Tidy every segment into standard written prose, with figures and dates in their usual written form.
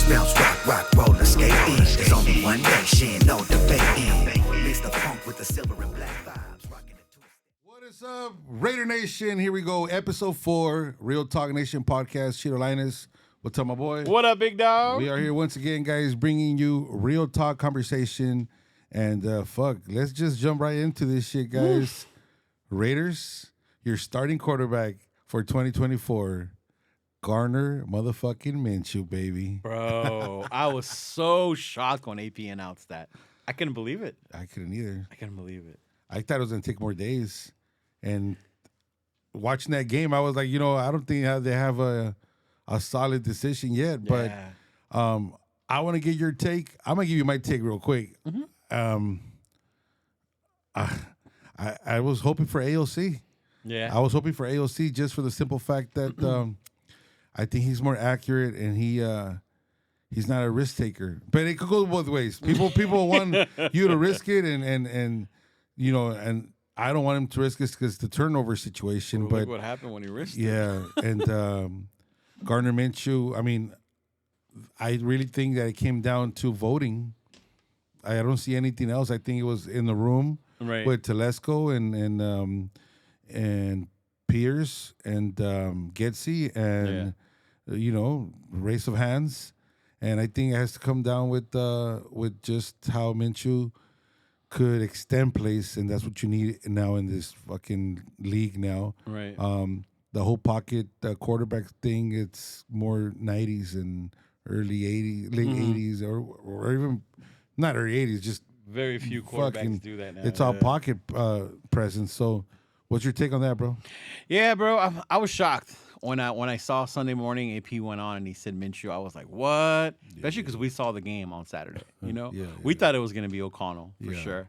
bounce, rock, roller skate. There's only one nation, no debate. Mix the funk with the silver and black vibes. Rocking the twist. What is up, Raider Nation? Here we go, episode 4, Real Talk Nation podcast. Cheeto Linus, what's up, my boy? What up, big dog? We are here once again, guys, bringing you real talk conversation. And let's just jump right into this shit, guys. Raiders, your starting quarterback for 2024, Garner motherfucking Minshew, baby. Bro, I was so shocked when AP announced that. I couldn't believe it. I couldn't either. I couldn't believe it. I thought it was going to take more days. And watching that game, I was like, I don't think they have a solid decision yet. But I want to get your take. I'm going to give you my take real quick. I was hoping for AOC. Yeah. I was hoping for AOC just for the simple fact that I think he's more accurate and he's not a risk taker. But it could go both ways. People want you to risk it and I don't want him to risk it because the turnover situation. Well, but look what happened when he risked it. Yeah, and Garner Minshew, I mean, I really think that it came down to voting. I don't see anything else. I think it was in the room with Telesco and Pierce and Getsy and race of hands. And I think it has to come down with just how Minshew could extend plays, and that's what you need now in this fucking league now. Right. The whole pocket quarterback thing, it's more 90s and early 80s, late 80s, or even not early 80s, just very few quarterbacks do that now. It's all pocket presence. So what's your take on that, bro? Yeah, bro, I was shocked when I saw Sunday morning AP went on and he said Minshew. I was like, what? Especially because we saw the game on Saturday. We thought it was going to be O'Connell for sure.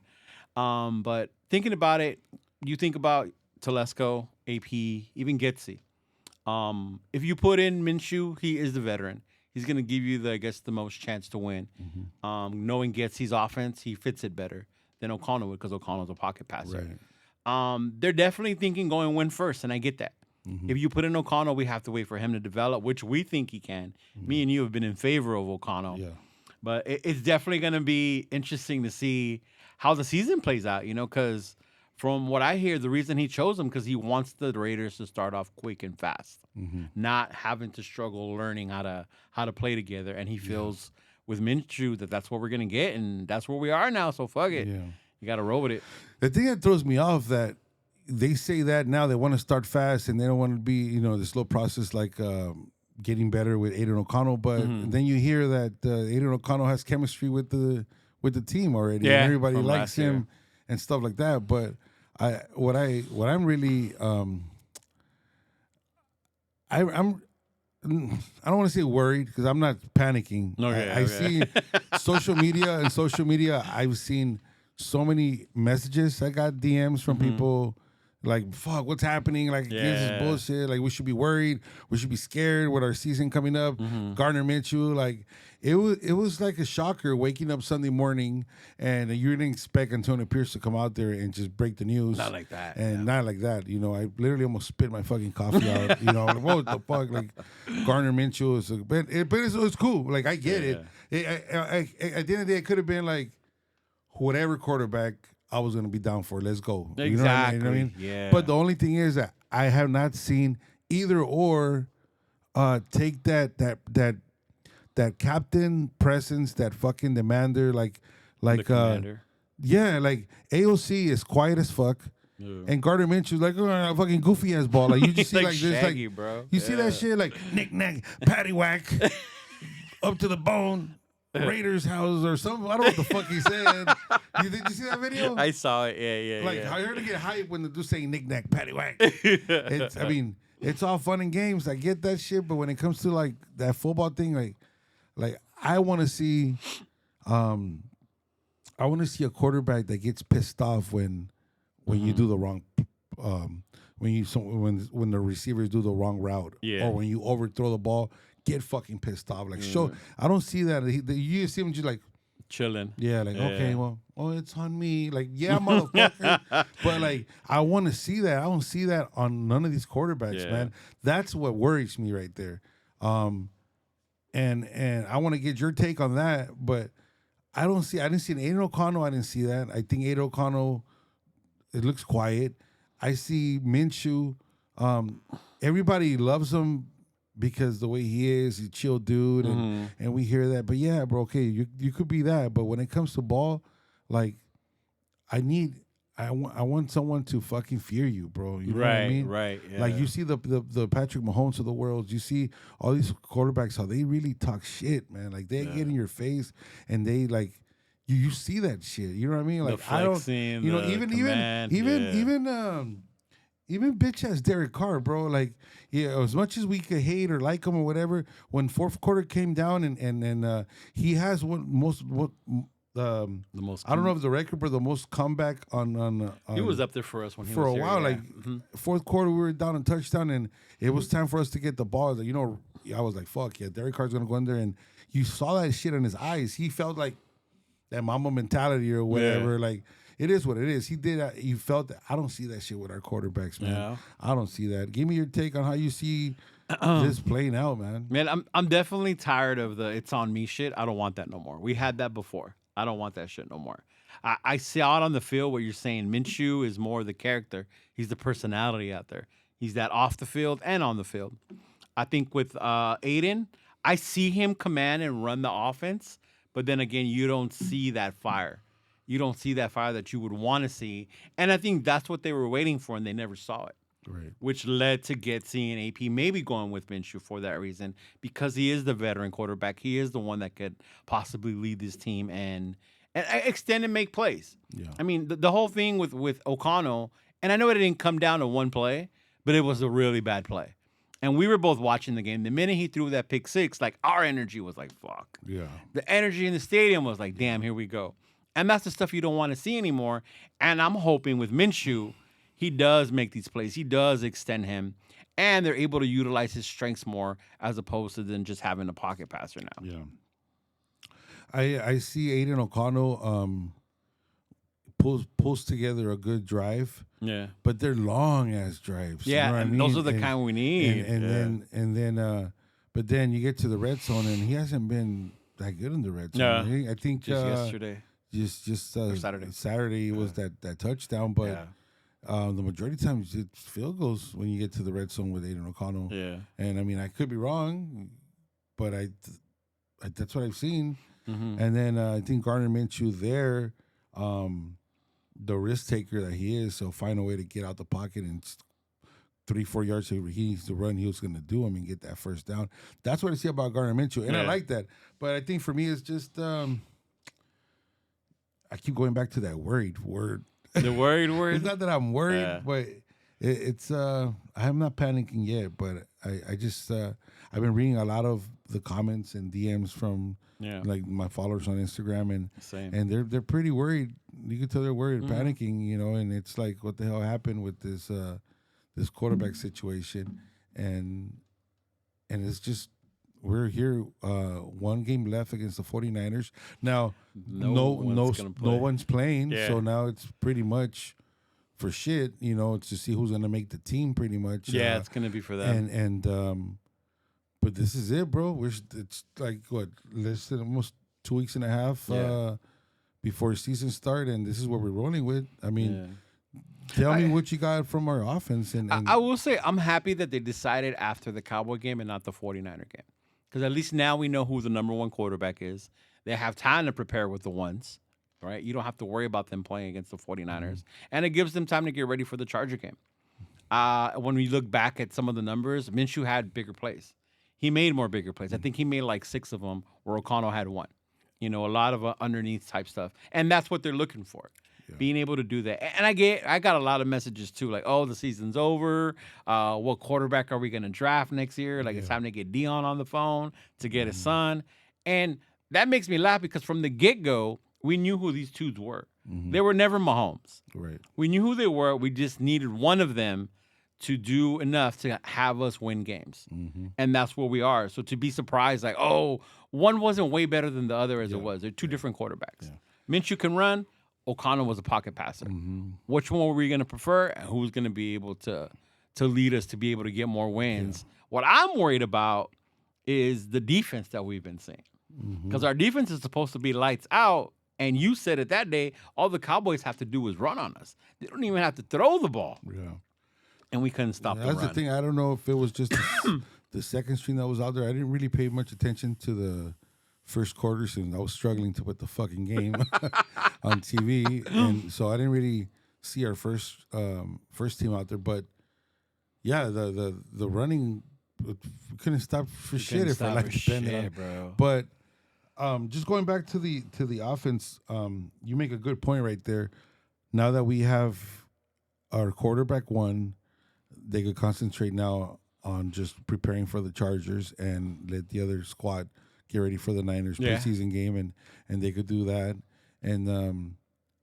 But thinking about it, you think about Telesco, AP, even Getsy. If you put in Minshew, he is the veteran. He's going to give you the most chance to win. Knowing Getsy's offense, he fits it better than O'Connell would because O'Connell's a pocket passer. Right. They're definitely thinking going win first, and I get that. If you put in O'Connell, we have to wait for him to develop, which we think he can. Me and you have been in favor of O'Connell. Yeah. But it's definitely going to be interesting to see how the season plays out, because from what I hear, the reason he chose him because he wants the Raiders to start off quick and fast, not having to struggle learning how to play together. And he feels with Minshew that's what we're going to get, and that's where we are now, so fuck it. Yeah. You got to roll with it. The thing that throws me off that they say that now they want to start fast and they don't want to be, the slow process like getting better with Aiden O'Connell. But then you hear that Aiden O'Connell has chemistry with the team already. Yeah, and everybody likes him and stuff like that. But I'm really I don't want to say worried because I'm not panicking. I see social media. I've seen so many messages. I got DMs from people like, fuck, what's happening? Like, this is bullshit. Like, we should be worried. We should be scared with our season coming up. Garner Minshew, like, it was like a shocker waking up Sunday morning and you didn't expect Antonio Pierce to come out there and just break the news. Not like that. And not like that. I literally almost spit my fucking coffee out. Like, what the fuck? Like, Garner Minshew is but it's cool. Like, I get it. At the end of the day, it could have been like, whatever quarterback I was going to be down for, let's go. Exactly. You know what I mean? Yeah. But the only thing is that I have not seen either or take that captain presence, that fucking demander, like commander. Like AOC is quiet as fuck. Yeah. And Gardner Minshew's like, oh, fucking goofy ass ball. Like you just see like this, Shaggy, bro. You see that shit, like knick-knack, paddywhack, up to the bone. Raiders house or something. I don't know what the fuck he said. Did you see that video? I saw it. Yeah. Like, I heard it get hype when the dude saying knick-knack, paddywhack. It's all fun and games. I get that shit, but when it comes to like that football thing, like I want to see, a quarterback that gets pissed off when you do the wrong, when the receivers do the wrong route, or when you overthrow the ball. Get fucking pissed off. Like, show. I don't see that. You see him just like chilling. Yeah, like, okay, well, it's on me. Like, yeah, motherfucker. But, like, I want to see that. I don't see that on none of these quarterbacks, man. That's what worries me right there. and I want to get your take on that, but I didn't see an Aiden O'Connell. I didn't see that. I think Aiden O'Connell, it looks quiet. I see Minshew. Everybody loves him because the way he is, he's a chill dude, and we hear that. But yeah, bro, okay, you could be that. But when it comes to ball, like, I want someone to fucking fear you, bro. You know what I mean? Right. Yeah. Like, you see the Patrick Mahomes of the world. You see all these quarterbacks, how they really talk shit, man. Like, they get in your face and they like you see that shit. You know what I mean? Like, I don't, you know, even bitch ass Derek Carr, bro. Like, yeah, as much as we could hate or like him or whatever, when fourth quarter came down and he has the most. I don't know if the record, but the most comeback on he was up there for us when he for was a here, while. yeah. Like fourth quarter, we were down in touchdown, and it was time for us to get the ball. Like, you know, I was like, "Fuck yeah, Derek Carr's gonna go in there," and you saw that shit in his eyes. He felt like that mama mentality or whatever. Yeah. Like, it is what it is. He did. He felt that. I don't see that shit with our quarterbacks, man. Yeah. I don't see that. Give me your take on how you see this playing out, man. Man, I'm definitely tired of the "it's on me" shit. I don't want that no more. We had that before. I don't want that shit no more. I saw it on the field what you're saying. Minshew is more the character. He's the personality out there. He's that off the field and on the field. I think with Aiden, I see him command and run the offense, but then again, you don't see that fire. You don't see that fire that you would want to see. And I think that's what they were waiting for, and they never saw it. Right. Which led to seeing AP maybe going with Minshew for that reason, because he is the veteran quarterback. He is the one that could possibly lead this team and extend and make plays. Yeah. I mean, the whole thing with O'Connell, and I know it didn't come down to one play, but it was a really bad play. And we were both watching the game. The minute he threw that pick six, like, our energy was like, fuck. Yeah. The energy in the stadium was like, damn, here we go. And that's the stuff you don't want to see anymore. And I'm hoping with Minshew, he does make these plays. He does extend him. And they're able to utilize his strengths more as opposed to than just having a pocket passer now. Yeah. I see Aiden O'Connell pulls together a good drive. Yeah. But they're long ass drives. Yeah, you know what and I mean? those are the kind we need. And then but then you get to the red zone and he hasn't been that good in the red zone. Yeah. I think Just yesterday. Just Saturday. Saturday was that touchdown, but the majority of times it's field goals when you get to the red zone with Aiden O'Connell. Yeah. And I mean, I could be wrong, but I that's what I've seen. Mm-hmm. And then I think Garner Minshew there, the risk taker that he is, so find a way to get out the pocket and 3-4 yards he needs to run, he was going to do him and get that first down. That's what I see about Garner Minshew, and I like that. But I think for me, it's just I keep going back to that worried word. The worried word? It's not that I'm worried, but it's I'm not panicking yet, but I just I've been reading a lot of the comments and DMs from like my followers on Instagram, and they're pretty worried. You can tell they're worried, panicking, you know, and it's like, what the hell happened with this this quarterback situation, and it's just, we're here, one game left against the 49ers. Now, no one's playing, so now it's pretty much for shit, you know, it's to see who's going to make the team pretty much. Yeah, it's going to be for them. And but this is it, bro. It's like, what, less than almost 2 weeks and a half before season start, and this is what we're rolling with. I mean, tell me what you got from our offense. And I will say I'm happy that they decided after the Cowboy game and not the 49er game. Because at least now we know who the number one quarterback is. They have time to prepare with the ones, right? You don't have to worry about them playing against the 49ers. Mm-hmm. And it gives them time to get ready for the Charger game. When we look back at some of the numbers, Minshew had bigger plays. He made more bigger plays. I think he made like 6 of them, where O'Connell had 1. You know, a lot of underneath type stuff. And that's what they're looking for. Being able to do that. And I got a lot of messages too, like, oh, the season's over. What quarterback are we going to draft next year? Like, it's time to get Dion on the phone to get his son. And that makes me laugh because from the get-go, we knew who these twos were. Mm-hmm. They were never Mahomes. Right. We knew who they were. We just needed one of them to do enough to have us win games. Mm-hmm. And that's where we are. So to be surprised, like, oh, one wasn't way better than the other as it was. They're two different quarterbacks. Yeah. Minshew can run. O'Connell was a pocket passer. Mm-hmm. Which one were we going to prefer? And who's going to be able to lead us to be able to get more wins? Yeah. What I'm worried about is the defense that we've been seeing. Because our defense is supposed to be lights out. And you said it that day, all the Cowboys have to do is run on us. They don't even have to throw the ball. Yeah. And we couldn't stop the run. That's the thing. I don't know if it was just the second string that was out there. I didn't really pay much attention to the first quarter since I was struggling to put the fucking game on TV. And so I didn't really see our first team out there. But, yeah, the running, we couldn't stop for shit if I like to bend it, bro. But just going back to the offense, you make a good point right there. Now that we have our quarterback one, they could concentrate now on just preparing for the Chargers and let the other squad get ready for the Niners preseason game, and they could do that. And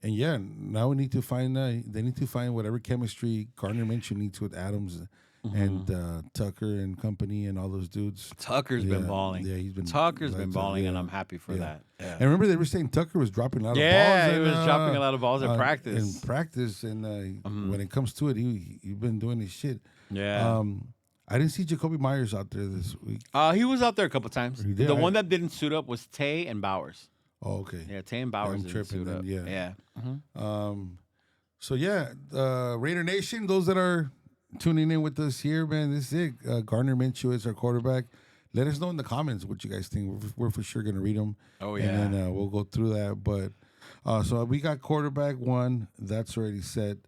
yeah, now we need to find they need to find whatever chemistry Garner Minshew needs with Adams and Tucker and company and all those dudes. Tucker's been balling. Yeah, he's been. Tucker's been balling, and I'm happy for that. Yeah. And remember, they were saying Tucker was dropping a lot of balls. Yeah, he was dropping a lot of balls in practice. And when it comes to it, he's been doing his shit. Yeah. I didn't see Jacoby Myers out there this week. He was out there a couple times. The one that didn't suit up was Tay and Bowers. Oh, okay. Yeah, Tay and Bowers didn't suit up. Yeah. Mm-hmm. So, yeah, Raider Nation, those that are tuning in with us here, man, this is it. Garner Minshew is our quarterback. Let us know in the comments what you guys think. We're for sure going to read them. Oh, yeah. And then we'll go through that. But so we got quarterback one. That's already set.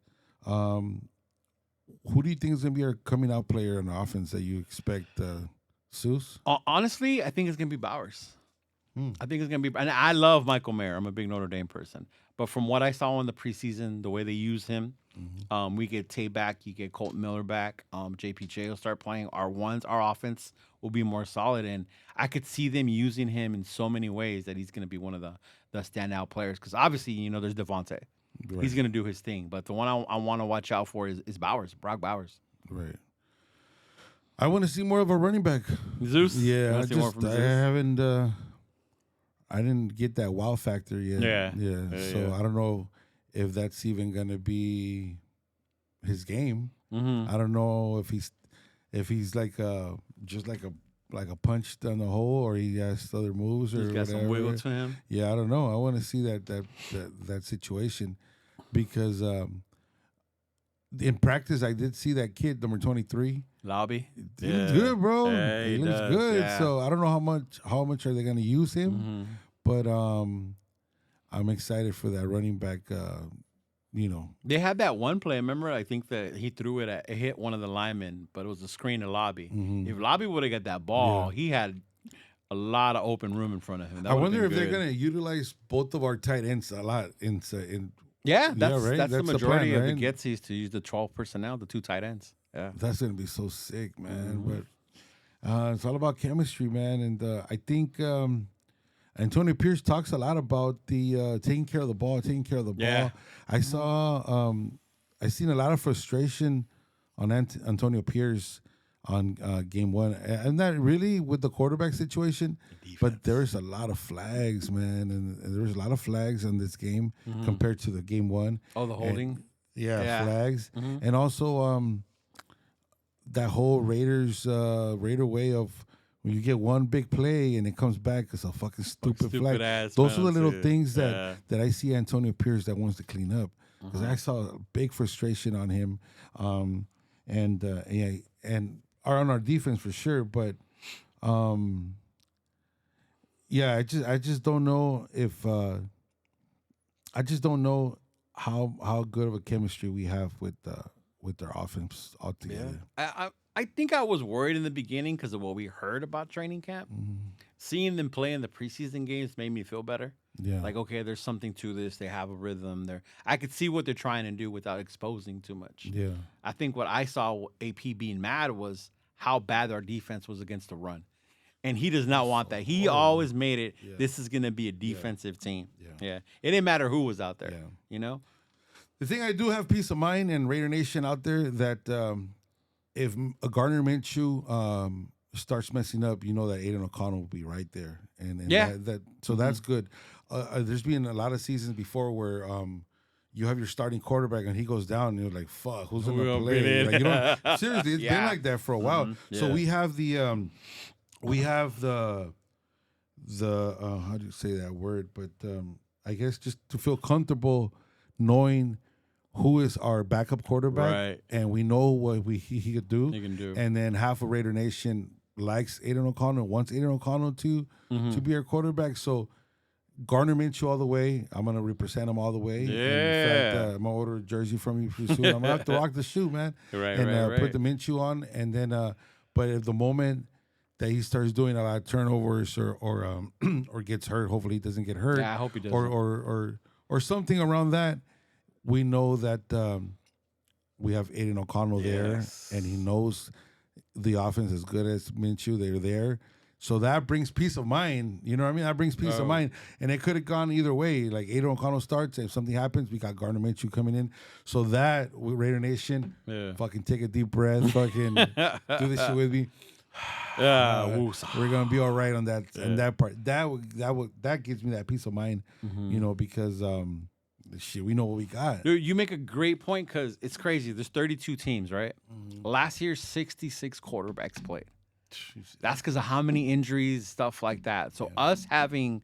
Who do you think is going to be our coming out player on offense that you expect, Seuss? Honestly, I think it's going to be Bowers. I think it's going to be – and I love Michael Mayer. I'm a big Notre Dame person. But from what I saw in the preseason, the way they use him, we get Tay back. You get Colton Miller back. JPJ will start playing. Our offense will be more solid. And I could see them using him in so many ways that he's going to be one of the standout players. Because obviously, there's Devontae. Right. He's going to do his thing. But the one I want to watch out for is Bowers, Brock Bowers. Right. I want to see more of a running back. Zeus? Yeah, I didn't get that wow factor yet. So I don't know if that's even gonna be his game. I don't know if he's like just like a punch down the hole, or he has other moves, or he's got some wiggle to him. Yeah, I don't know. I want to see that situation because in practice I did see that kid number 23. Lobby. He looks good, bro. Yeah, he looks good. Yeah. So I don't know how much are they going to use him, but I'm excited for that running back. They had that one play. Remember, I think that he threw it it hit one of the linemen, but it was a screen to Lobby. If Lobby would have got that ball, he had a lot of open room in front of him. I wonder if they're going to utilize both of our tight ends a lot that's the majority of the Getsies to use the 12 personnel, the two tight ends. Yeah, that's gonna be so sick, man. But it's all about chemistry, man. And I think Antonio Pierce talks a lot about the taking care of the ball. Yeah. I saw, I seen a lot of frustration on Antonio Pierce on game one, and not really with the quarterback situation, but there's a lot of flags, man, and there was a lot of flags in this game compared to the game one. Oh, the holding. Flags, and also that whole Raider way of when you get one big play and it comes back, it's a fucking stupid flag. Those are the little things that I see Antonio Pierce that wants to clean up, because I saw a big frustration on him, and are on our defense for sure. But I just don't know if I just don't know how good of a chemistry we have with their offense altogether. Yeah. I think I was worried in the beginning because of what we heard about training camp. Seeing them play in the preseason games made me feel better. Yeah. Like, okay, there's something to this. They have a rhythm. I could see what they're trying to do without exposing too much. Yeah. I think what I saw AP being mad was how bad our defense was against the run. And he does not want that. He always made it, this is going to be a defensive team. Yeah. It didn't matter who was out there, The thing I do have peace of mind and Raider Nation out there that if a Garner Minshew starts messing up, that Aiden O'Connell will be right there. And that's good. There's been a lot of seasons before where you have your starting quarterback and he goes down and you're like, fuck, who's going to play? Like, seriously, it's been like that for a while. So we have the we have the how do you say that word? But I guess just to feel comfortable knowing who is our backup quarterback, right? And we know what he could do. He can do. And then half of Raider Nation likes Aiden O'Connell, wants Aiden O'Connell to be our quarterback. So Garner Minshew all the way. I'm gonna represent him all the way. Yeah. In fact, I'm gonna order a jersey from you pretty soon. I'm gonna have to rock the shoe, man. Right, and put the Minshew on, and then but at the moment that he starts doing a lot of turnovers or gets hurt, hopefully he doesn't get hurt. Yeah, I hope he doesn't. Or something around that. We know that we have Aiden O'Connell there, and he knows the offense as good as Minshew. They're there. So that brings peace of mind. You know what I mean? That brings peace of mind. And it could have gone either way. Like Aiden O'Connell starts. If something happens, we got Garner Minshew coming in. So that, with Raider Nation, fucking take a deep breath. Fucking do this shit with me. We're gonna be all right on that and that part. That gives me that peace of mind, you know, because shit, we know what we got. Dude, you make a great point because it's crazy. There's 32 teams, right? Last year, 66 quarterbacks played. That's because of how many injuries, stuff like that. So us having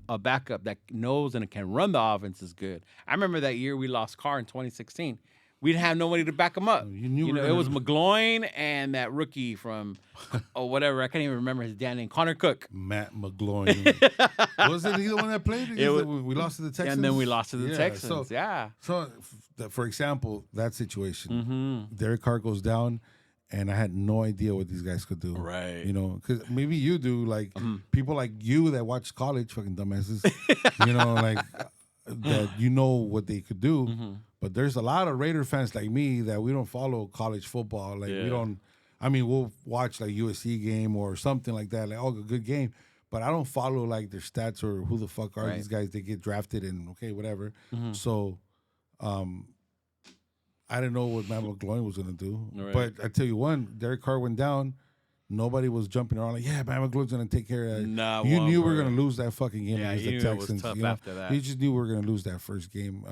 a backup that knows and can run the offense is good. I remember that year we lost Carr in 2016. We didn't have nobody to back him up. You know, it was McGloin and that rookie from whatever. I can't even remember his damn name. Connor Cook. Matt McGloin. Wasn't he the one that played? We lost to the Texans. And then we lost to the Texans. So, for example, that situation, Derek Carr goes down, and I had no idea what these guys could do. Right. You know, because maybe you do. Like, people like you that watch college, fucking dumbasses, you know, like, that you know what they could do. But there's a lot of Raider fans like me that we don't follow college football. Like, we don't, I mean, we'll watch like USC game or something like that. Like, oh, a good game. But I don't follow like their stats or who the fuck are these guys that get drafted and okay, whatever. So, I didn't know what Matt McGloin was going to do. Right. But I tell you one, Derek Carr went down. Nobody was jumping around like, yeah, Matt McGloin's going to take care of that. Nah, you knew we were going to lose that fucking game against the Texans. It was tough after that. You just knew we were going to lose that first game,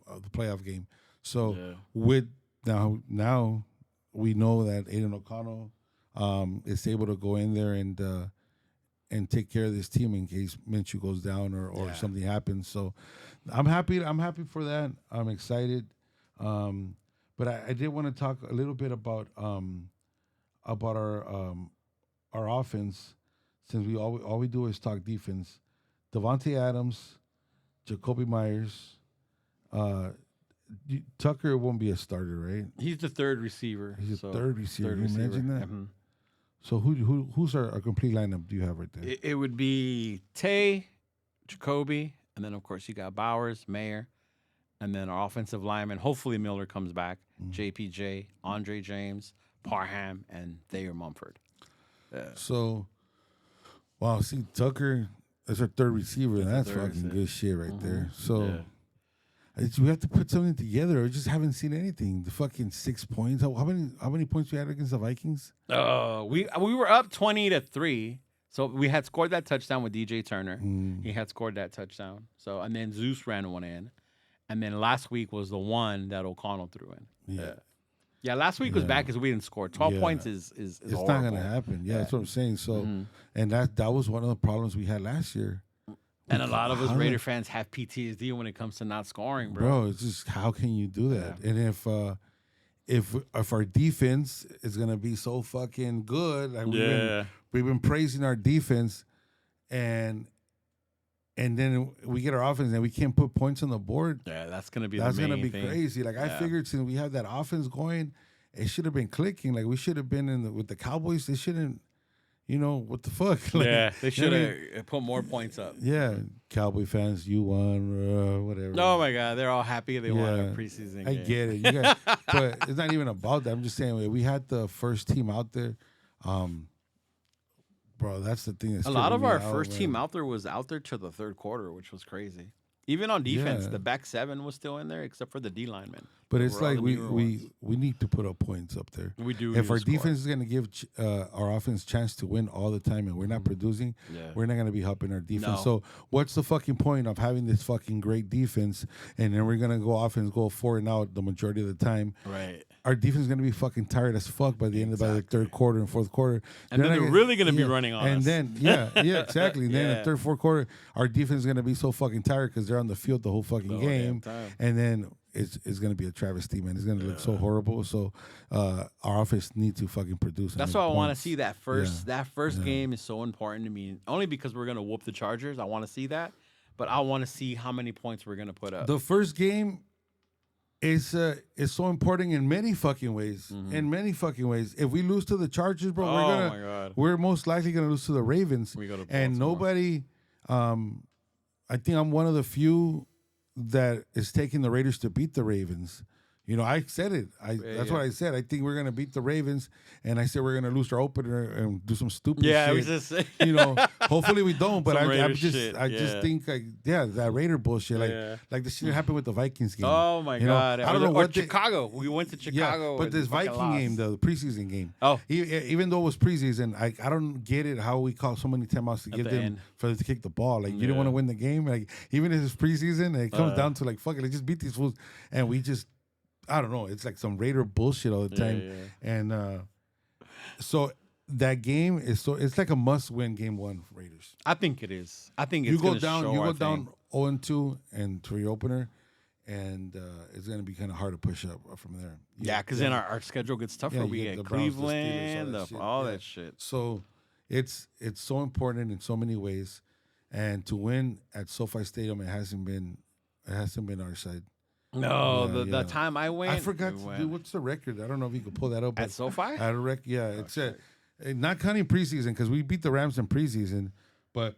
the playoff game. So with now we know that Aiden O'Connell is able to go in there and take care of this team in case Minshew goes down or something happens. So I'm happy. I'm happy for that. I'm excited. But I did want to talk a little bit about our offense, since all we do is talk defense. Devontae Adams, Jacoby Myers, Tucker won't be a starter, right? He's the third receiver. He's the third receiver. Can you imagine that? So who's our complete lineup do you have right there? It would be Tay, Jacoby, and then of course you got Bowers, Mayer, and then our offensive lineman. Hopefully Miller comes back. JPJ, Andre James, Parham, and Thayer Mumford. So, wow, see, Tucker is our third receiver. That's fucking good shit right there. So, we have to put something together. I just haven't seen anything. The fucking 6 points. How many points we had against the Vikings? We were up 20-3. So we had scored that touchdown with DJ Turner. He had scored that touchdown. So, and then Zeus ran one in. And then last week was the one that O'Connell threw in. Yeah, last week was bad because we didn't score. 12 points is it's horrible. Not going to happen. Yeah, that's what I'm saying. So, and that was one of the problems we had last year. And a lot of us Raider fans have PTSD when it comes to not scoring, bro. Bro, it's just, how can you do that? Yeah. And if our defense is going to be so fucking good, like we've been praising our defense, and then we get our offense and we can't put points on the board. Yeah, that's gonna be crazy. Like, I figured since we have that offense going, it should have been clicking. Like, we should have been with the Cowboys. They shouldn't, what the fuck? Like, they should have put more points up. Yeah, Cowboy fans, you won, whatever. Oh my God, they're all happy they won a preseason game. I get it, you guys, but it's not even about that. I'm just saying, we had the first team out there. Bro, that's the thing. A lot of our first team out there was out there to the third quarter, which was crazy. Even on defense, the back seven was still in there, except for the D linemen. But it's like we need to put up points up there. We do. If our defense is going to give our offense chance to win all the time and we're not producing, we're not going to be helping our defense. No. So what's the fucking point of having this fucking great defense and then we're going to go offense, go 4-and-out the majority of the time? Right. Our defense is going to be fucking tired as fuck by the end of the third quarter and fourth quarter. And then they're really going to be running on us. And then, exactly. And then the third, fourth quarter, our defense is going to be so fucking tired because they're on the field the whole fucking game. And then it's going to be a travesty, man. It's going to look so horrible. So our offense needs to fucking produce. That's why I want to see that first. That first game is so important to me. Only because we're going to whoop the Chargers. I want to see that. But I want to see how many points we're going to put up. The first game is so important in many fucking ways. In many fucking ways. If we lose to the Chargers, bro, we're most likely going to lose to the Ravens. We go to and nobody, I think I'm one of the few that is taking the Raiders to beat the Ravens. You know, I said it. That's what I said. I think we're gonna beat the Ravens, and I said we're gonna lose our opener and do some stupid shit. I was just saying. You know, hopefully we don't. But I just think that Raider bullshit, like the shit that happened with the Vikings game. Oh my God! I don't know what Chicago. We went to Chicago. But this Viking game, the preseason game. Oh, even though it was preseason, I don't get it how we call so many timeouts to give them for them to kick the ball. Like you didn't want to win the game. Like even if it's preseason, it comes down to like fuck it, let's just beat these fools, and we just. I don't know. It's like some Raider bullshit all the time. And so that game is it's like a must-win game one for Raiders. I think it is. I think it's you go down 0-2 and to your opener, and it's going to be kind of hard to push up from there. Yeah, because then our schedule gets tougher. We get Cleveland, all that shit. So it's so important in so many ways, and to win at SoFi Stadium, it hasn't been our side. No, the time I went, I forgot. Dude, what's the record? I don't know if you could pull that up. At SoFi? It's not counting preseason because we beat the Rams in preseason, but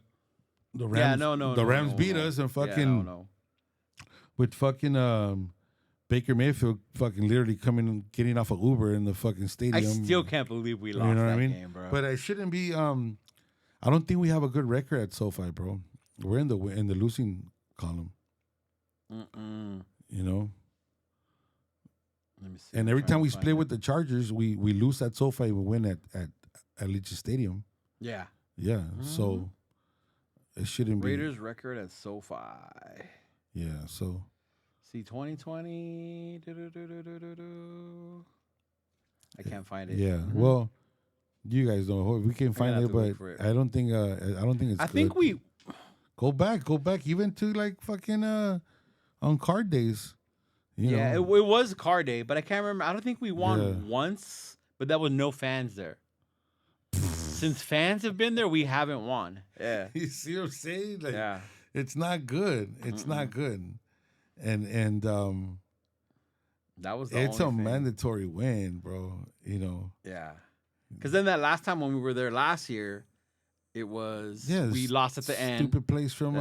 the Rams. The Rams beat us and fucking with fucking Baker Mayfield fucking literally getting off of Uber in the fucking stadium. I still can't believe we lost that game, bro. But I shouldn't be. I don't think we have a good record at SoFi, bro. We're in the losing column. You know, let me see. And every time we split with the Chargers, we lose at SoFi. We win at Allegiant Stadium. Yeah. So it shouldn't be Raiders record at SoFi. Yeah. So see 2020. I can't find it. Yeah. Well, you guys know we can find it, but I don't think it's. I think we go back even to like fucking on card days. You know. It was card day, but I can't remember. I don't think we won once, but that was no fans there. Since fans have been there, we haven't won. Yeah. You see what I'm saying? Like, it's not good. It's not good. And that was the it's only a thing. mandatory win, bro. You know. Yeah. Because then that last time when we were there last year, it was we lost at the end. Stupid plays from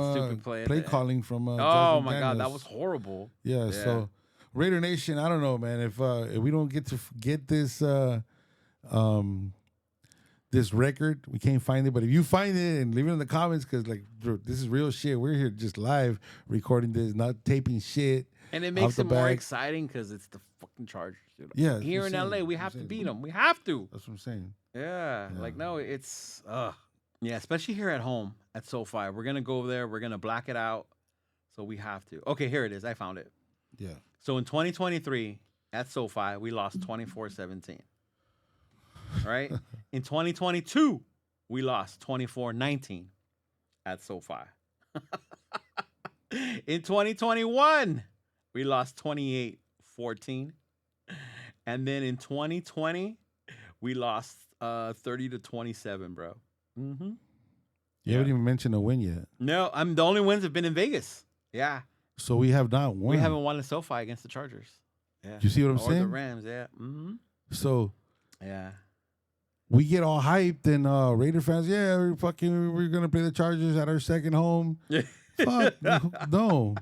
play calling from. Oh my God, that was horrible. Yeah. So Raider Nation, I don't know, man. If we don't get to get this this record, we can't find it. But if you find it and leave it in the comments, because like this is real shit. We're here just live recording this, not taping shit. And it makes it more exciting because it's the fucking Chargers. Dude. Yeah. Here in LA, we have to beat them. We have to. That's what I'm saying. Yeah. Like no, it's yeah, especially here at home at SoFi. We're going to go over there. We're going to black it out. So we have to. Okay, here it is. I found it. Yeah. So in 2023 at SoFi, we lost 24-17. Right? In 2022, we lost 24-19 at SoFi. In 2021, we lost 28-14. And then in 2020, we lost 30-27, bro. Mm-hmm. You haven't even mentioned a win yet. No, the only wins have been in Vegas. Yeah. So we have not won. We haven't won in SoFi against the Chargers. Yeah. You see what I'm saying? Or the Rams, yeah. Mm-hmm. So yeah, we get all hyped and Raider fans, we're gonna play the Chargers at our second home. Fuck no.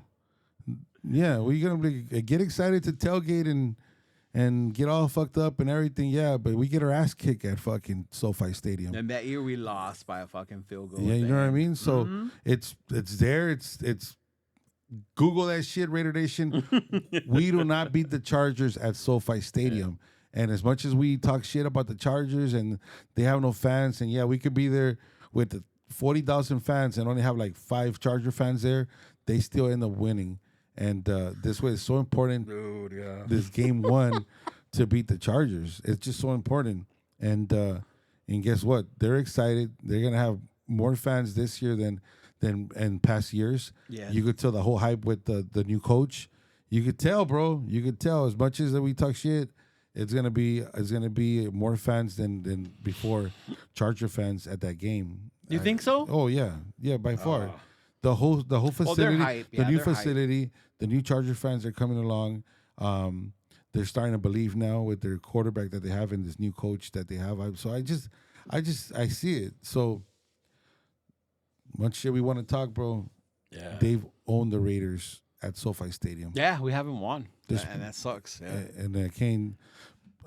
Yeah, we're gonna get excited to tailgate and get all fucked up and everything, but we get our ass kicked at fucking SoFi Stadium. And that year we lost by a fucking field goal. Yeah, you know what I mean? So it's there, it's Google that shit, Raider Nation. We do not beat the Chargers at SoFi Stadium. Yeah. And as much as we talk shit about the Chargers and they have no fans, and yeah, we could be there with the 40,000 fans and only have like 5 Charger fans there, they still end up winning. And this way, it's so important. Dude, yeah. This game 1 to beat the Chargers. It's just so important. And guess what? They're excited. They're gonna have more fans this year than in past years. Yeah. You could tell the whole hype with the new coach. You could tell, bro. You could tell. As much as we talk shit, it's gonna be more fans than before. Charger fans at that game. You think so? Oh yeah, by far. The whole facility, hype. the Yeah, new they're facility, hype. the new Charger fans are coming along. They're starting to believe now with their quarterback that they have and this new coach that they have. So I see it. So much shit we want to talk, bro. Yeah. They've owned the Raiders at SoFi Stadium. Yeah, we haven't won, and that sucks. Yeah. And Kane.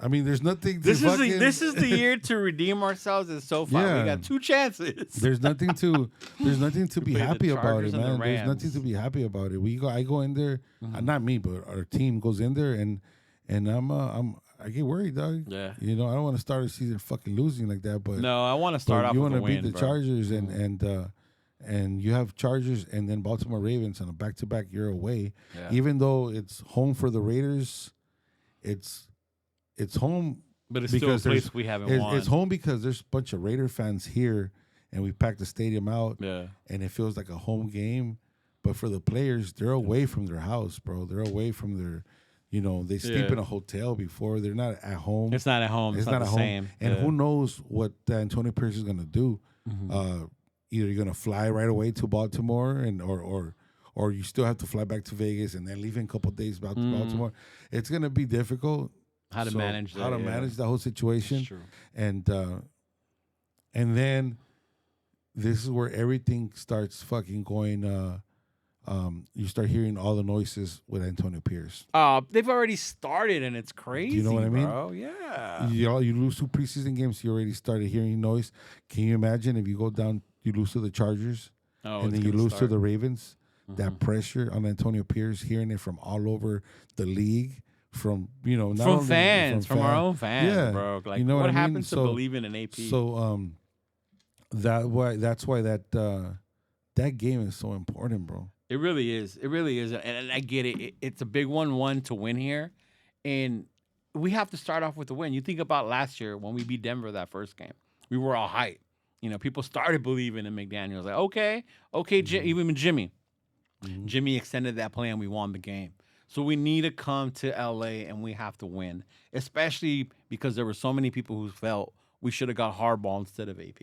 I mean, there's nothing. This is the year to redeem ourselves at SoFi. Yeah. We got 2 chances. There's nothing to be happy about Chargers it, and the man. There's Rams. nothing to be happy about it. I go in there, not me, but our team goes in there, and I get worried, dog. Yeah. You know, I don't want to start a season fucking losing like that, but No, I want to start off you with a want to win, beat the bro. Chargers and you have Chargers and then Baltimore Ravens on a back-to-back year away. Yeah. Even though it's home for the Raiders, it's home. But it's still a because there's- place we haven't won. It's home because there's a bunch of Raider fans here, and we packed the stadium out. Yeah. And it feels like a home game. But for the players, they're away from their house, bro. They're away from their, they sleep in a hotel before. They're not at home. It's not at home. It's not at the home. same. And Yeah. who knows what Antonio Pierce is gonna do? Either you're gonna fly right away to Baltimore, or you still have to fly back to Vegas and then leave in a couple of days back to Baltimore. It's gonna be difficult. How to manage that. Manage the whole situation. That's true. And then this is where everything starts fucking going. You start hearing all the noises with Antonio Pierce. They've already started, and it's crazy. You know what I mean? Bro. Yeah. You lose 2 preseason games, you already started hearing noise. Can you imagine if you go down, you lose to the Chargers, and then you lose to the Ravens? That pressure on Antonio Pierce, hearing it from all over the league, from not from only fans, from our own fans, yeah, bro. Like, you know what what I mean? happens to believing in AP? So that's why that game is so important, bro. It really is. It really is. And I get it. It's a big 1-1 to win here. And we have to start off with the win. You think about last year when we beat Denver that first game. We were all hyped. People started believing in McDaniels. Like, okay, even Jimmy. Jimmy extended that play and we won the game. So we need to come to L.A. and we have to win, especially because there were so many people who felt we should have got Harbaugh instead of AP.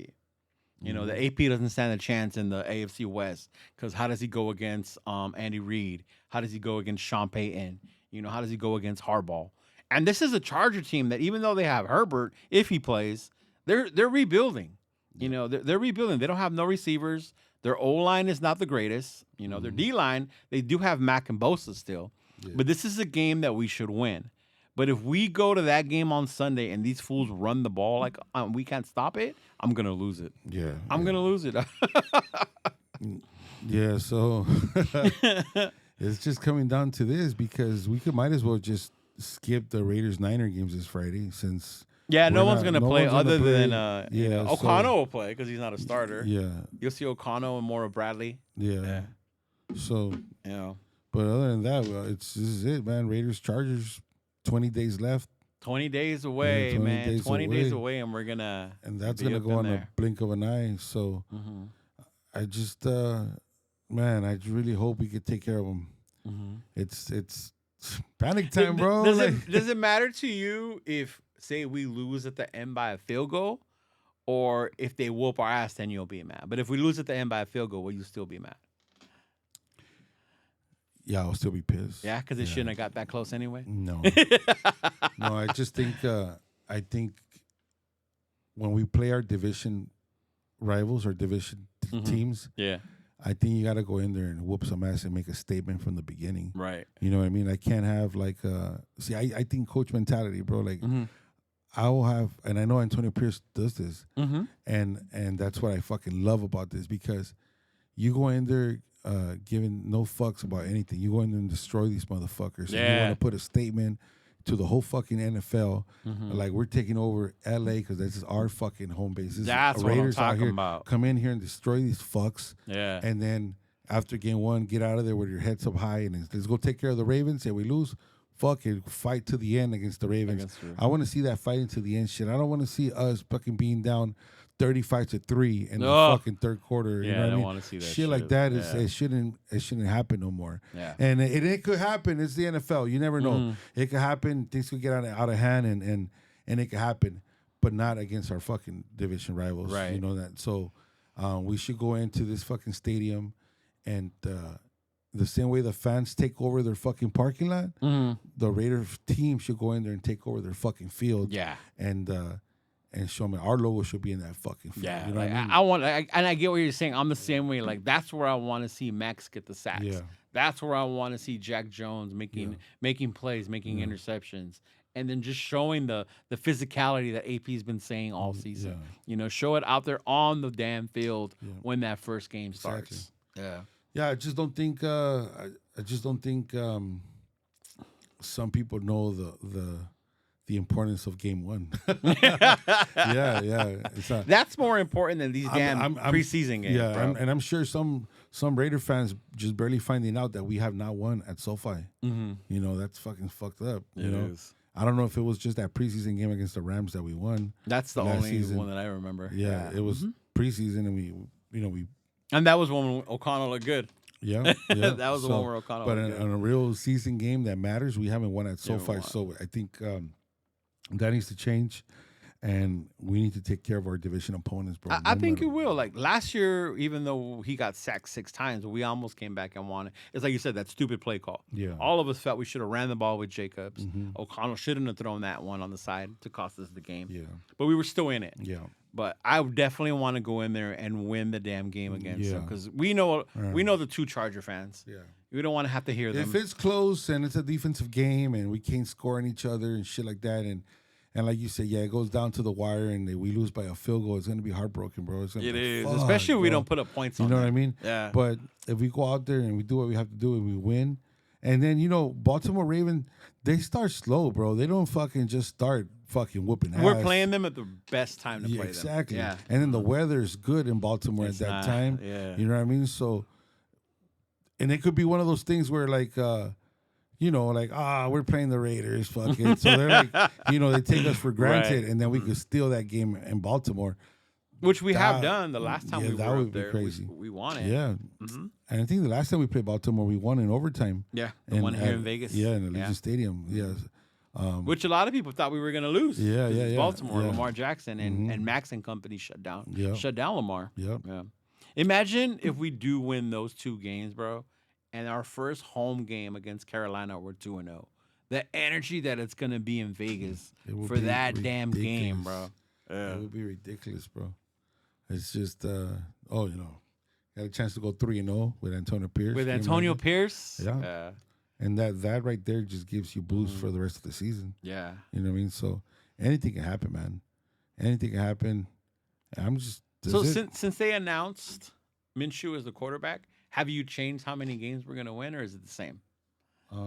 The AP doesn't stand a chance in the AFC West because how does he go against Andy Reid? How does he go against Sean Payton? How does he go against Harbaugh? And this is a Charger team that even though they have Herbert, if he plays, they're rebuilding. They're rebuilding. They don't have no receivers. Their O-line is not the greatest. Their D-line, they do have Mack and Bosa still. Yeah. But this is a game that we should win. But if we go to that game on Sunday and these fools run the ball like we can't stop it, I'm going to lose it. Yeah. I'm going to lose it. Yeah, so it's just coming down to this because we might as well just skip the Raiders-Niner games this Friday since no one's going to play other than O'Connell will play because he's not a starter. Yeah. You'll see O'Connell and more of Bradley. Yeah. So, but other than that, this is it, man. Raiders-Chargers, 20 days left. 20 days away, 20 days away, and we're going to And that's going to go on a blink of an eye. So I just, man, I really hope we could take care of them. It's panic time, bro. Does it matter to you if, say, we lose at the end by a field goal? Or if they whoop our ass, then you'll be mad. But if we lose at the end by a field goal, will you still be mad? Yeah, I'll still be pissed. Yeah, because it shouldn't have got that close anyway? No. No, I just think when we play our division rivals or division teams, I think you got to go in there and whoop some ass and make a statement from the beginning. Right. You know what I mean? I can't have I think coach mentality, bro. Like I will have, and I know Antonio Pierce does this, and that's what I fucking love about this because you go in there giving no fucks about anything. You go in there and destroy these motherfuckers. Yeah. And you want to put a statement to the whole fucking NFL, like we're taking over LA because this is our fucking home base. That's what I'm talking about. Come in here and destroy these fucks. Yeah. And then after game one, get out of there with your heads up high and let's go take care of the Ravens. If we lose, fuck it, fight to the end against the Ravens. I want to see that fighting to the end shit. I don't want to see us fucking being down 35-3 in the fucking third quarter. Yeah, you know what I don't mean? want to see that shit like that. It shouldn't happen no more. Yeah. And it could happen. It's the NFL. You never know. It could happen. Things could get out of hand and it could happen, but not against our fucking division rivals. Right. You know that. So we should go into this fucking stadium and the same way the fans take over their fucking parking lot, the Raiders team should go in there and take over their fucking field. Yeah. And show me our logo should be in that fucking field. Yeah, You know like, what I mean? I want, and I get what you're saying. I'm the same way. Like that's where I want to see Max get the sacks. Yeah. That's where I want to see Jack Jones making plays, making interceptions, and then just showing the physicality that AP's been saying all season. Yeah. You know, show it out there on the damn field when that first game starts. Exactly. Yeah. Yeah, I just don't think some people know the importance of game one. yeah. It's not, That's more important than these damn preseason games. Yeah, bro. and I'm sure some Raider fans just barely finding out that we have not won at SoFi. You know, that's fucking fucked up. You know, I don't know if it was just that preseason game against the Rams that we won. That's the only one that I remember. Yeah, it was preseason, and we. And that was when O'Connell looked good. Yeah. That was the one where O'Connell. But looked good. in a real season game that matters, we haven't won at SoFi. So I think that needs to change, and we need to take care of our division opponents, bro. I think it will. Like last year, even though he got sacked 6 times, we almost came back and won it. It's like you said, that stupid play call. Yeah. All of us felt we should have ran the ball with Jacobs. O'Connell shouldn't have thrown that one on the side to cost us the game. Yeah. But we were still in it. Yeah. But I definitely want to go in there and win the damn game against them because we know the 2 Charger fans. Yeah. We don't want to have to hear them. If it's close and it's a defensive game and we can't score on each other and shit like that, and like you said, it goes down to the wire and we lose by a field goal, it's gonna be heartbroken, bro. It is, especially if we don't put up points on You know that. what I mean? Yeah. But if we go out there and we do what we have to do and we win, and then Baltimore Ravens, they start slow, bro. They don't fucking just start fucking whooping ass. We're playing them at the best time to play them. Exactly. Yeah. And then the weather's good in Baltimore at that time. Yeah. You know what I mean? So, and it could be one of those things where we're playing the Raiders, fucking. So they're like, they take us for granted, and then we could steal that game in Baltimore. Which we have done the last time we that were would up be there. crazy. We won it. Yeah. And I think the last time we played Baltimore, we won in overtime. Yeah. The one here in Vegas. Yeah, in the Legion Stadium. Yes. Which a lot of people thought we were going to lose. Yeah. Baltimore, Yeah. Lamar Jackson and Max and company shut down Lamar. Yep. Yeah. Imagine if we do win those 2 games, bro, and our first home game against Carolina, we're 2-0. The energy that it's going to be in Vegas for that damn game, bro. Yeah. It would be ridiculous, bro. It's just, got a chance to go 3-0 with Antonio Pierce. With Antonio Pierce? Yeah. And that right there just gives you boost for the rest of the season. Yeah. You know what I mean? So anything can happen, man. Anything can happen. Since they announced Minshew as the quarterback, have you changed how many games we're going to win, or is it the same? I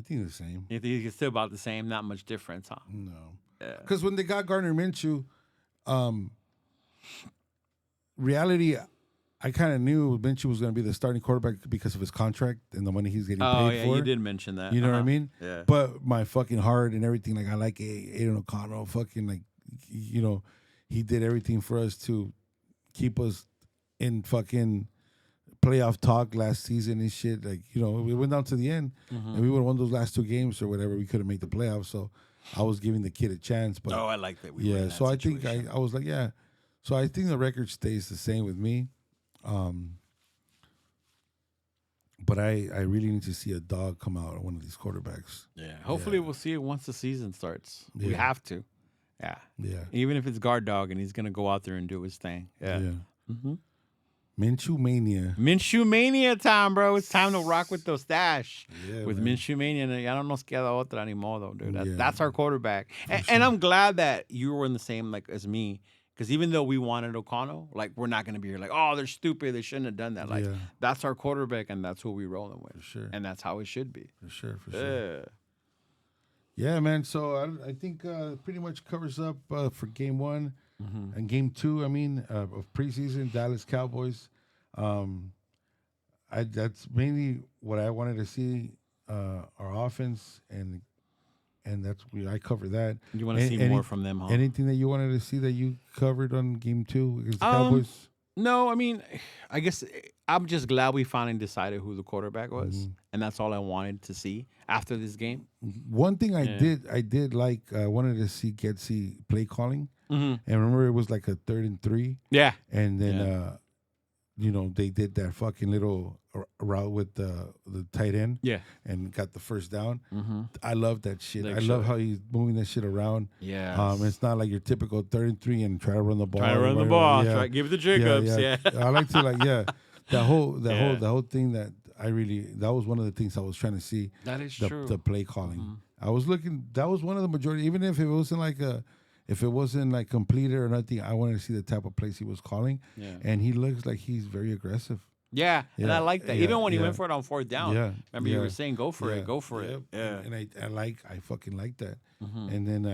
think the same. You think it's still about the same? Not much difference, huh? No. Yeah. Because when they got Garner Minshew, reality, I kind of knew Minshew was going to be the starting quarterback because of his contract and the money he's getting paid for. Oh, yeah, you did mention that. You know what I mean? Yeah. But my fucking heart and everything, like I like Aiden O'Connell, fucking like, he did everything for us to keep us in fucking playoff talk last season and shit. Like, we went down to the end and we would have won those last 2 games or whatever. We couldn't make the playoffs. So I was giving the kid a chance. But I like that. So I think I was like, yeah. So I think the record stays the same with me. But I really need to see a dog come out of one of these quarterbacks. Yeah. Hopefully we'll see it once the season starts. Yeah. We have to. Yeah. Yeah. Even if it's guard dog and he's going to go out there and do his thing. Yeah. Minshew Mania. Minshew Mania time, bro. It's time to rock with those stash. Yeah, with man. Minshew Mania. Ya no nos queda otra anymore, though, dude. That's our quarterback. And I'm glad that you were in the same, as me, Because even though we wanted O'Connell, like, we're not going to be here like, oh, they're stupid. They shouldn't have done that. Like, that's our quarterback, and that's who we rolling with. For sure. And that's how it should be. For sure. Yeah, man. So I think pretty much covers up for game 1 and game 2, of preseason, Dallas Cowboys. That's mainly what I wanted to see, our offense, and I covered that. You want to see more from them, huh? Anything that you wanted to see that you covered on game 2 against the Cowboys? No, I guess I'm just glad we finally decided who the quarterback was, and that's all I wanted to see after this game. One thing I did like, I wanted to see Getsy play calling, and remember it was like a 3rd and 3. Yeah, and then they did that fucking little route with the tight end, and got the first down. I love that shit. I love how he's moving that shit around. Yeah, it's not like your typical 3rd and 3 and try to run the ball. Try give it to Jacobs. Yeah. I like to that whole thing that that was one of the things I was trying to see. That is true. The play calling. I was looking. That was one of the majority. Even if it wasn't like completed or nothing, I wanted to see the type of plays he was calling. Yeah. And he looks like he's very aggressive. Yeah, and I like that. Even when he went for it on 4th down. Yeah. Remember you were saying go for it. Yeah. And I fucking like that. And then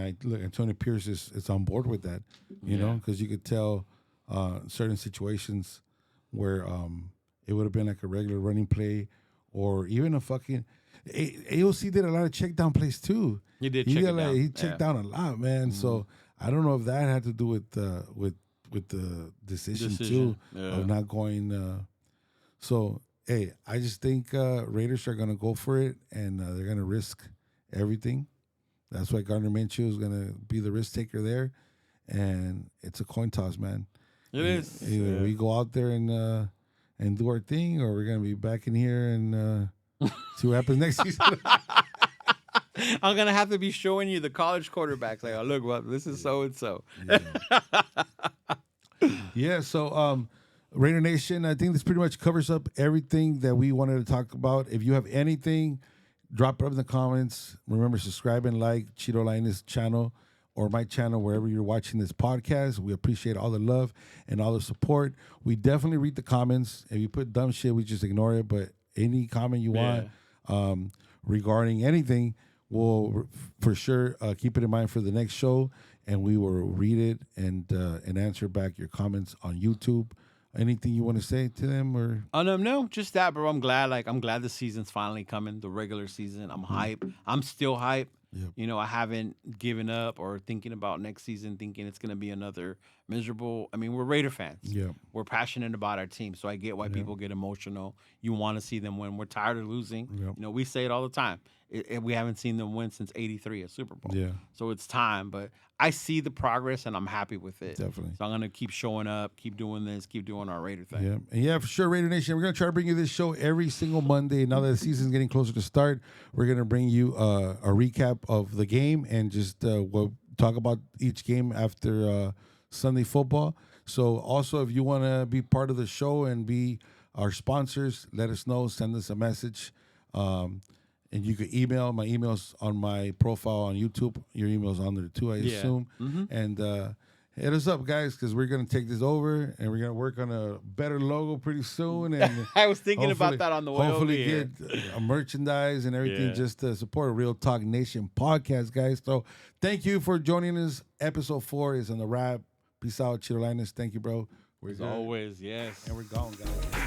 Antonio Pierce is on board with that. You know, because you could tell certain situations where it would have been like a regular running play, or even a fucking AOC did a lot of check down plays too. He did check down. He checked down a lot, man. So I don't know if that had to do with the decision too of not going. So hey, I just think Raiders are gonna go for it, and they're gonna risk everything. That's why Garner Minshew is gonna be the risk taker there, and it's a coin toss, man. It is. Either we go out there and do our thing, or we're gonna be back in here and see what happens next season. I'm gonna have to be showing you the college quarterbacks. Like, oh, look, well, this is so and so. Yeah. So, Raider Nation, I think this pretty much covers up everything that we wanted to talk about. If you have anything, drop it up in the comments. Remember, subscribe and like Cheeto Linus channel or my channel, wherever you're watching this podcast. We appreciate all the love and all the support. We definitely read the comments. If you put dumb shit, we just ignore it. But any comment you want regarding anything, we'll for sure keep it in mind for the next show, and we will read it and answer back your comments on YouTube. Anything you want to say to them, or? No, just that, bro. I'm glad the season's finally coming, the regular season. I'm hype. I'm still hype. Yep. You know, I haven't given up or thinking about next season, thinking it's going to be another miserable. I mean, we're Raider fans. Yeah. We're passionate about our team, so I get why people get emotional. You want to see them win. We're tired of losing. Yep. You know, we say it all the time. We haven't seen them win since '83, a Super Bowl. Yeah. So it's time, but I see the progress, and I'm happy with it. Definitely. So I'm going to keep showing up, keep doing this, keep doing our Raider thing. Yeah, and yeah, for sure, Raider Nation. We're going to try to bring you this show every single Monday. Now that the season's getting closer to start, we're going to bring you a recap of the game and just we'll talk about each game after Sunday football. So also, if you want to be part of the show and be our sponsors, let us know. Send us a message. And you can email. My email's on my profile on YouTube. Your email's on there too, I assume. Mm-hmm. And hit us up, guys, because we're going to take this over, and we're going to work on a better logo pretty soon. And I was thinking about that on the way over here. Hopefully get a merchandise and everything just to support a Real Talk Nation podcast, guys. So thank you for joining us. Episode 4 is on the wrap. Peace out, Cheeto Linus. Thank you, bro. As always, yes. And we're gone, guys.